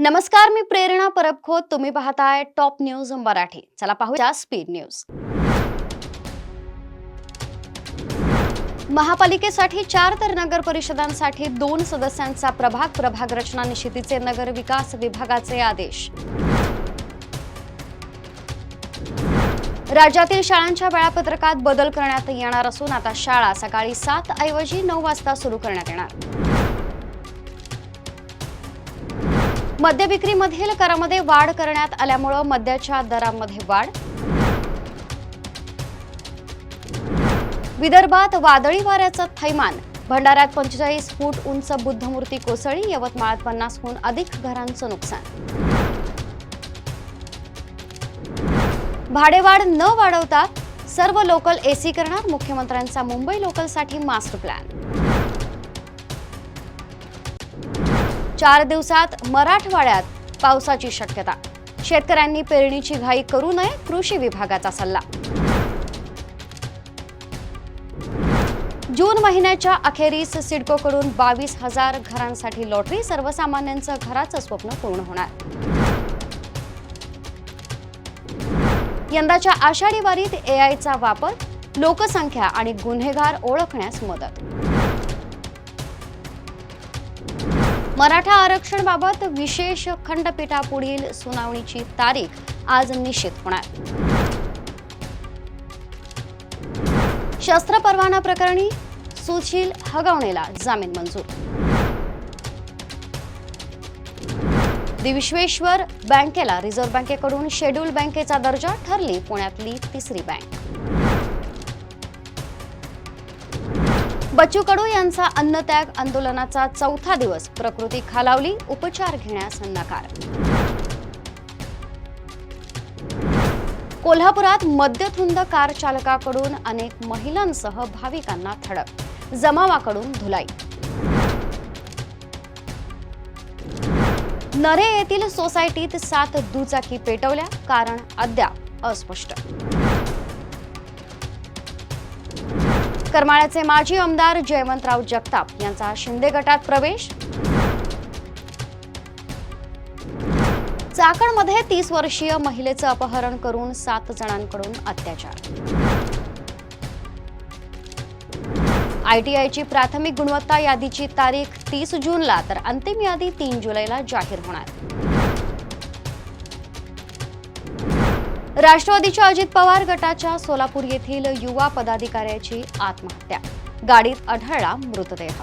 नमस्कार, मी प्रेरणा परबखोत. तुम्ही पाहताय टॉप न्यूज मराठी. चला पाहूया स्पीड न्यूज. महापालिकेसाठी 4 तर नगर परिषदांसाठी 2 सदस्यांचा प्रभाग रचना निश्चितीचे नगर विकास विभागाचे आदेश. राज्यातील शाळांच्या वेळापत्रकात बदल करण्यात येणार असून आता शाळा सकाळी 7 ऐवजी 9 वाजता सुरू करण्यात येणार. मद्य विक्रीमधील करामध्ये वाढ करण्यात आल्यामुळे मद्याच्या दरामध्ये वाढ. विदर्भात वादळी वाऱ्याचं थैमान. भंडाऱ्यात 45 फूट उंच बुद्धमूर्ती कोसळली. यवतमाळात 50हून अधिक घरांचं नुकसान. भाडेवाढ न वाढवता सर्व लोकल एसी करणार. मुख्यमंत्र्यांचा मुंबई लोकलसाठी मास्टर प्लॅन. 4 दिवसात मराठवाड्यात पावसाची शक्यता. शेतकऱ्यांनी पेरणीची घाई करू नये, कृषी विभागाचा सल्ला. जून महिन्याच्या अखेरीस सिडकोकडून 22,000 घरांसाठी लॉटरी. सर्वसामान्यांचं घराचं स्वप्न पूर्ण होणार. यंदाच्या आषाढी वारीत एआयचा वापर. लोकसंख्या आणि गुन्हेगार ओळखण्यास मदत. मराठा आरक्षणाबाबत विशेष खंडपीठापुढील सुनावणीची तारीख आज निश्चित होणार. शस्त्र परवाना प्रकरणी सुशील हगवणेला जामीन मंजूर. विश्वेश्वर बँकेला रिझर्व्ह बँकेकडून शेड्यूल बँकेचा दर्जा. ठरली पुण्यातली 3री बँक. बच्चू कडू यांचा अन्नत्याग आंदोलनाचा 4था दिवस. प्रकृती खालावली, उपचार घेण्यास नकार. कोल्हापुरात मद्यधुंद कार चालकाकडून अनेक महिलांसह भाविकांना धडक. जमावाकडून धुलाई. नरे येथील सोसायटीत 7 दुचाकी पेटवल्या. कारण अद्याप अस्पष्ट. करमाळ्याचे माजी आमदार जयवंतराव जगताप यांचा शिंदे गटात प्रवेश. चाकणमध्ये 30 वर्षीय महिलेचं अपहरण करून 7 जणांकडून अत्याचार. ITIची प्राथमिक गुणवत्ता यादीची तारीख 30 जूनला तर अंतिम यादी 3 जुलैला जाहीर होणार. राष्ट्रवादीच्या अजित पवार गटाच्या सोलापूर येथील युवा पदाधिकाऱ्याची आत्महत्या. गाडीत आढळला मृतदेह.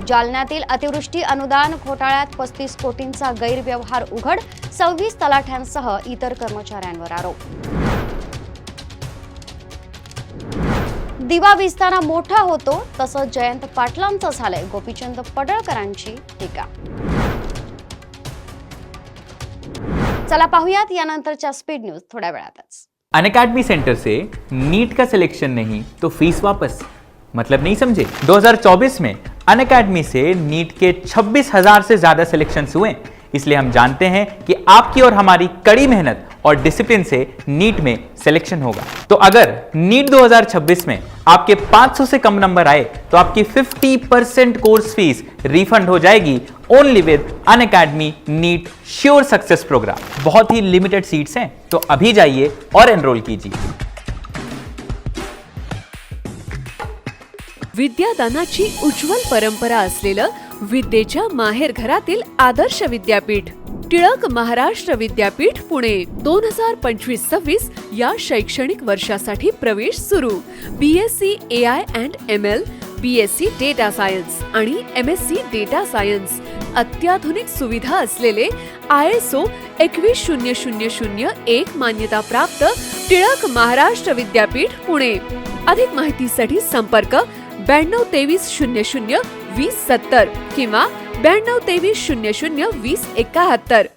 जालन्यातील अतिवृष्टी अनुदान घोटाळ्यात 35 कोटींचा गैरव्यवहार उघड. 26 तलाठ्यांसह इतर कर्मचाऱ्यांवर आरोप. दिवा विजताना मोठा होतो तसं जयंत पाटलांचं झालंय. गोपीचंद पडळकरांची टीका. चला पाहुयात यानंतरच्या स्पीड न्यूज थोड्या वेळातच. अनअकैडमी सेंटर से नीट का सिलेक्शन नहीं तो फीस वापस, मतलब नहीं समझे। 2024 में अनअकैडमी से नीट के 26,000 से ज्यादा सिलेक्शंस हुए, इसलिए हम जानते हैं कि आपकी और हमारी कड़ी मेहनत और डिसिप्लिन से नीट में सिलेक्शन होगा। तो अगर नीट 2026 में आपके 500 से कम नंबर आए तो आपकी 50% कोर्स फीस रिफंड हो जाएगी ओनली विद अनअकैडमी नीट श्योर सक्सेस प्रोग्राम। बहुत ही लिमिटेड सीट्स हैं, तो अभी जाइए और एनरोल कीजिए। विद्यादानाची उज्ज्वल परंपरा असलेलं विद्येच्या माहेरघरातील आदर्श विद्यापीठ टिळक महाराष्ट्र विद्यापीठ पुणे 2025-26 या शैक्षणिक वर्षासाठी प्रवेश सुरू। BSc AI and ML, BSc data science आणि MSc डेटा सायन्स अत्याधुनिक सुविधा असलेले ISO 21001 मान्यता प्राप्त टिळक महाराष्ट्र विद्यापीठ पुणे। अधिक माहितीसाठी संपर्क 922300 2070 किंवा 922300 2071.